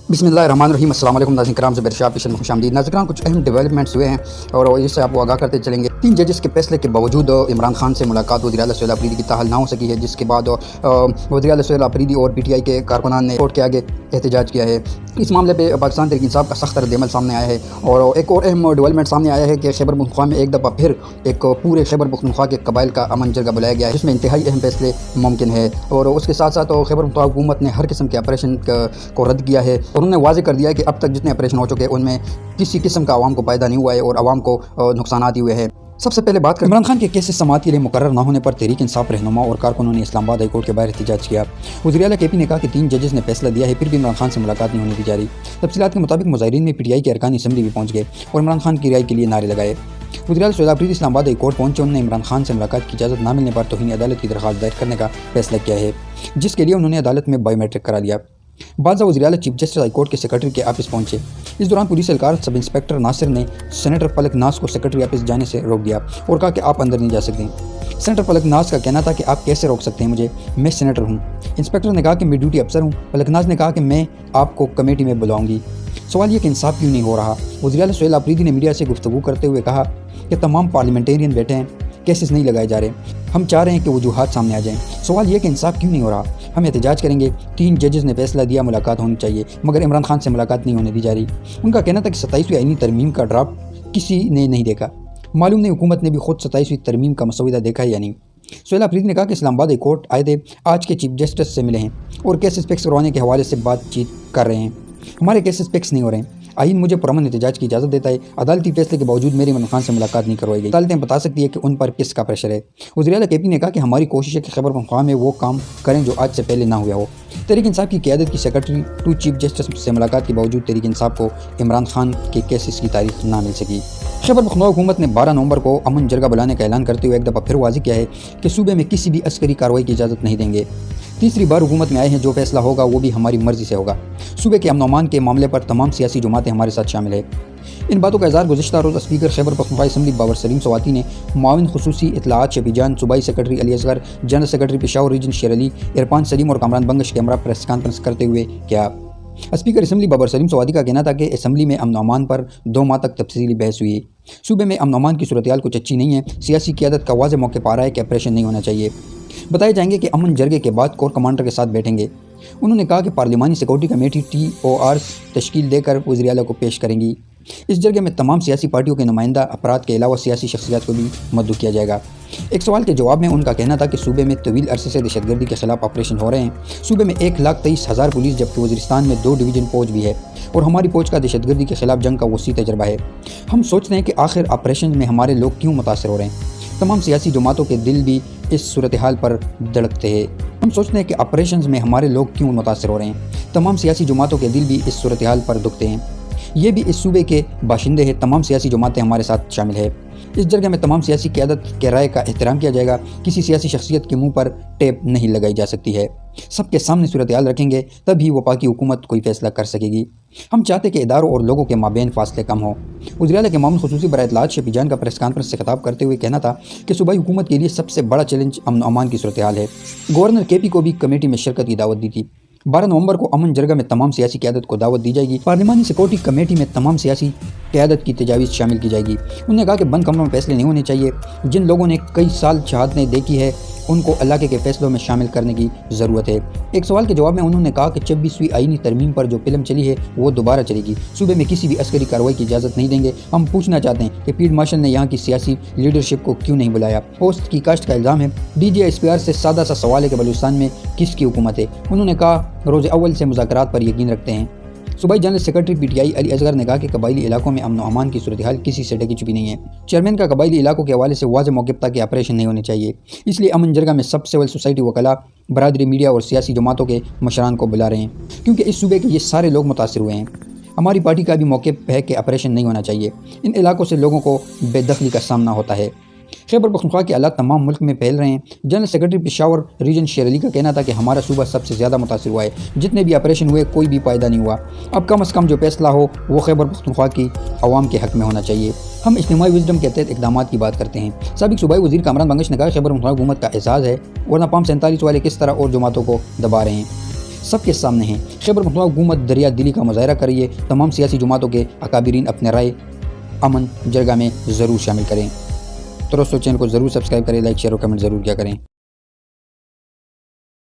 बिस्मिल्लाहिर्रहमानिर्रहीम। अस्सलाम वालेकुम नाज़रीन किराम, ज़ुबैर शाह पेशन में खुशामदीद। नाज़रीन, कुछ अहम डेवलपमेंट्स हुए हैं और इससे आपको आगाह करते चलेंगे। 3 जजेस के फैसले के बावजूद इमरान खान से मुलाकात वज़ीर आला सुहेल अफरीदी की ताहाल ना हो सकी है, जिसके बाद वज़ीर आला सुहेल अफरीदी और PTI के कारकुनान ने कोर्ट के आगे एहतजाज किया है। इस मामले पे पाकिस्तान तहरीक इंसाफ का सख्त रद्द-ए-अमल सामने आया है और एक और अहम डेवलपमेंट सामने आया है कि खैबर पख्तूनख्वा में एक दफ़ा फिर एक पूरे खैबर पख्तूनख्वा के कबाइल का अमन जरगा बुलाया गया है, जिसमें इंतहाई अहम फैसले मुमकिन है। और उसके साथ साथ खैबर पख्तूनख्वा हुकूमत ने हर किस्म के ऑपरेशन को रद्द किया है और उन्होंने वाज़ेह कर दिया है कि अब तक जितने ऑपरेशन हो चुके हैं उनमें किसी किस्म का आवाम को फ़ायदा नहीं हुआ है और आवाम को नुकसान ही हुए हैं। सबसे पहले बात करें, इमरान खान के केसेस समाअत के लिए मुकर्रर न होने पर तहरीक इंसाफ रहनुमा और कारकुनों ने इस्लामाबाद हाई कोर्ट के बाहर एहतजाज किया। वज़ीर आला KP ने कहा कि 3 जजेस ने फैसला दिया है, फिर भी इमरान खान से मुलाकात नहीं होने दी जा रही। तफसीलात के मुताबिक मुज़ाहिरीन में PTI के अरकान असम्बली भी पहुँच गए और इमरान खान की रिहाई के लिए नारे लगाए। वज़ीर आला सुहेल अफरीदी इस्लामाबाद हाई कोर्ट पहुंचे। उन्होंने इमरान खान से मुलाकात की इजाज़त न मिलने पर तौहीन अदालत की दरख्वास्त दायर करने का फैसला किया है, जिसके लिए उन्होंने अदालत में बायोमेट्रिक करा लिया। बादशाह वज़ीर आला चीफ जस्टिस हाई कोर्ट के सेक्रेटरी के ऑफिस पहुंचे। इस दौरान पुलिस एहलकार सब इंस्पेक्टर नासिर ने सेनेटर फलक नाज को सेक्रेटरी ऑफिस जाने से रोक दिया और कहा कि आप अंदर नहीं जा सकते। सेनेटर फलक नाज का कहना था कि आप कैसे रोक सकते हैं मुझे, मैं सेनेटर हूँ। इंस्पेक्टर ने कहा कि मैं ड्यूटी अफसर हूँ। फलक नाज ने कहा कि मैं आपको कमेटी में बुलाऊंगी। सवाल ये कि इंसाफ क्यों नहीं हो रहा। वज़ीर आला सुहेल अफरीदी ने मीडिया से गुफ्तगू करते हुए कहा कि तमाम पार्लियामेंटेरियन बैठे हैं, केसेस नहीं लगाए जा रहे, हम चाह रहे हैं कि वजूहात सामने आ जाएं। सवाल यह कि इंसाफ क्यों नहीं हो रहा। हम एहतजाज करेंगे। 3 जजेस ने फैसला दिया मुलाकात होनी चाहिए, मगर इमरान खान से मुलाकात नहीं होने दी जा रही। उनका कहना था कि 27वीं आईनी तरमीम का ड्राफ्ट किसी ने नहीं देखा। मालूम नहीं हुकूमत ने भी खुद 27वीं तरमीम का मसौदा देखा है या नहीं। सुहेल अफरीदी ने कहा कि इस्लामाबाद हाई कोर्ट आए थे, आज के चीफ जस्टिस से मिले हैं और केसेस फिक्स करवाने के हवाले से बातचीत कर रहे हैं। हमारे केसेस फिक्स नहीं हो रहे हैं। आइन मुझे पुरअमन एहतजाज की इजाज़त देता है। अदालती फैसले के बावजूद मेरी इमरान खान से मुलाकात नहीं करवाई गई। अदालतें बता सकती है कि उन पर किसका प्रेशर है। वज़ीर आला KP ने कहा कि हमारी कोशिश है कि खैबर पख्तूनख्वा में वो काम करें जो आज से पहले ना हुआ हो। तहरीक इंसाफ की क़यादत की सेक्रेटरी टू चीफ जस्टिस से मुलाकात के बावजूद तहरीक इंसाफ को इमरान खान के केसेस की तारीख ना मिल सकी। खैबर पख्तूनख्वा हुकूमत ने 12 नवंबर को अमन जरगा बुलाने का ऐलान करते हुए एक दफ़ा फिर वाज़ेह किया है कि सूबे में किसी भी अस्करी कार्रवाई की इजाज़त नहीं देंगे। तीसरी बार हुकूमत में आए हैं, जो फैसला होगा वो भी हमारी मर्ज़ी से होगा। सूबे के अमन के मामले पर तमाम सियासी जमातें हमारे साथ शामिल है। इन बातों का इज़हार गुज़िश्ता रोज़ स्पीकर खैबर पख्तूनख्वा असम्बली बाबर सलीम सवाती ने मुआविन खुसूसी इत्तलाआत शफी जान, सूबाई secretary Ali Asghar, general secretary Peshawar region Sher Ali, Irfan Salim और कामरान बंगश के हमरा प्रेस कॉन्फ्रेंस करते हुए किया। स्पीकर असम्बली बाबर सलीम सवाती का कहना था कि असम्बली में अमन अमान पर 2 माह तक तफसीली बहस हुई। सूबे में अमन अमान की सूरत हाल कुछ अच्छी नहीं है। सियासी क़यादत का वाज़ेह मौके पा रहा है कि ऑपरेशन नहीं होना चाहिए। बताए जाएंगे कि अमन जरगे के बाद कोर कमांडर के साथ बैठेंगे। उन्होंने कहा कि पार्लिमानी सिक्योरिटी कमेटी TORs तश्कील देकर वज़ीर आला को पेश करेंगी। इस जरगे में तमाम सियासी पार्टियों के नुमाइंदा अफराद के अलावा सियासी शख्सियात को भी मद्दू किया जाएगा। एक सवाल के जवाब में उनका कहना था कि सूबे में तवील अरसे से दहशतगर्दी के खिलाफ ऑपरेशन हो रहे हैं। सूबे में 1,23,000 पुलिस, जबकि वज़ीरिस्तान में 2 डिवीज़न फौज भी है और हमारी फौज का दहशतगर्दी के खिलाफ जंग का वसी तजर्बा है। हम सोचते हैं कि आखिर ऑपरेशन में हमारे लोग क्यों मुतासर हो रहे हैं। तमाम सियासी जमातों के दिल भी इस सूरत हाल पर धड़कते हैं। हम सोचते हैं कि ऑपरेशंस में हमारे लोग क्यों मुतासर हो रहे हैं। तमाम सियासी जमातों के दिल भी इस सूरत हाल पर दुखते हैं। ये भी इस सूबे के बाशिंदे हैं। तमाम सियासी जमातें हमारे साथ शामिल है। इस जगह में तमाम सियासी क़यादत के राय का एहतराम किया जाएगा। किसी सियासी शख्सियत के मुंह पर टेप नहीं लगाई जा सकती है। सबके सामने सूरत हाल रखेंगे, तभी वफाकी हुकूमत कोई फैसला कर सकेगी। हम चाहते कि इदारों और लोगों के माबेन फासले कम हो। वज़ीर आला के मामून खुसूसी बराए इत्तलाआत शफी जान का प्रेस कॉन्फ्रेंस से खिताब करते हुए कहना था कि सूबाई हुकूमत के लिए सबसे बड़ा चैलेंज अमन अमान की सूरत हाल है। गवर्नर KP को भी कमेटी में शिरकत की दावत दी थी। 12 नवंबर को अमन जरगा में तमाम सियासी क़यादत को दावत दी जाएगी। पार्लिमानी सिक्योरिटी कमेटी में तमाम सियासी क़यादत की तजावीज़ शामिल की जाएगी। उन्होंने कहा कि बंद कमरों में फैसले नहीं होने चाहिए। जिन लोगों ने कई साल शहादतें देखी है उनको इलाके के फैसलों में शामिल करने की ज़रूरत है। एक सवाल के जवाब में उन्होंने कहा कि 26वीं आईनी तरमीम पर जो फिल्म चली है वो दोबारा चलेगी। सूबे में किसी भी अस्करी कार्रवाई की इजाज़त नहीं देंगे। हम पूछना चाहते हैं कि फील्ड मार्शल ने यहाँ की सियासी लीडरशिप को क्यों नहीं बुलाया। पोस्ट की काश्त का इल्ज़ाम है। DG SPR से सादा सा सवाल है कि बलूचिस्तान में किसकी हुकूमत है। उन्होंने कहा रोज़ अव्वल से मुज़ाकरात पर यकीन रखते हैं। सूबाई general secretary PTI Ali Asghar ने कहा कि कबायली इलाकों में अमन अमान की सूरत हाल किसी से ढकी छुपी नहीं है। चेयरमैन का कबायली इलाकों के हवाले से वाज़ेह मौक़िफ़ था कि ऑपरेशन नहीं होने चाहिए। इसलिए अमन जरगा में सब सिविल सोसाइटी, वकला, बरादरी, मीडिया और सियासी जमातों के मशरान को बुला रहे हैं, क्योंकि इस सूबे के ये सारे लोग मुतासिर हुए हैं। हमारी पार्टी का भी मौक़िफ़ है कि ऑपरेशन नहीं होना चाहिए। इन इलाकों से लोगों को बेदखली का सामना होता है। खैबर पख्तूनख्वा के हालात तमाम मुल्क में फैल रहे हैं। General secretary Peshawar region Sher Ali का कहना था कि हमारा सूबा सबसे ज़्यादा मुतासिर हुआ है। जितने भी ऑपरेशन हुए कोई भी फ़ायदा नहीं हुआ। अब कम अज़ कम जो फैसला हो वो खैबर पख्तूनख्वा की आवाम के हक़ में होना चाहिए। हम इज्तिमाई विज़डम के तहत इक़दाम की बात करते हैं। साबिक़ सूबाई वज़ीर कामरान बंगश ने कहा खैबर पख्तूनख्वा हुकूमत का एहसास है, वरना PAM 47 वाले किस तरह और जमातों को दबा रहे हैं। سب کے سامنے ہیں۔ خیبر پختونخوا حکومت دریا دلی کا مظاہرہ کر رہی ہے۔ تمام سیاسی جماعتوں کے اکابرین اپنے رائے امن جرگہ میں ضرور شامل کریں۔ تو دوستو چینل کو ضرور سبسکرائب کریں، لائک شیئر اور کمنٹ ضرور کیا کریں۔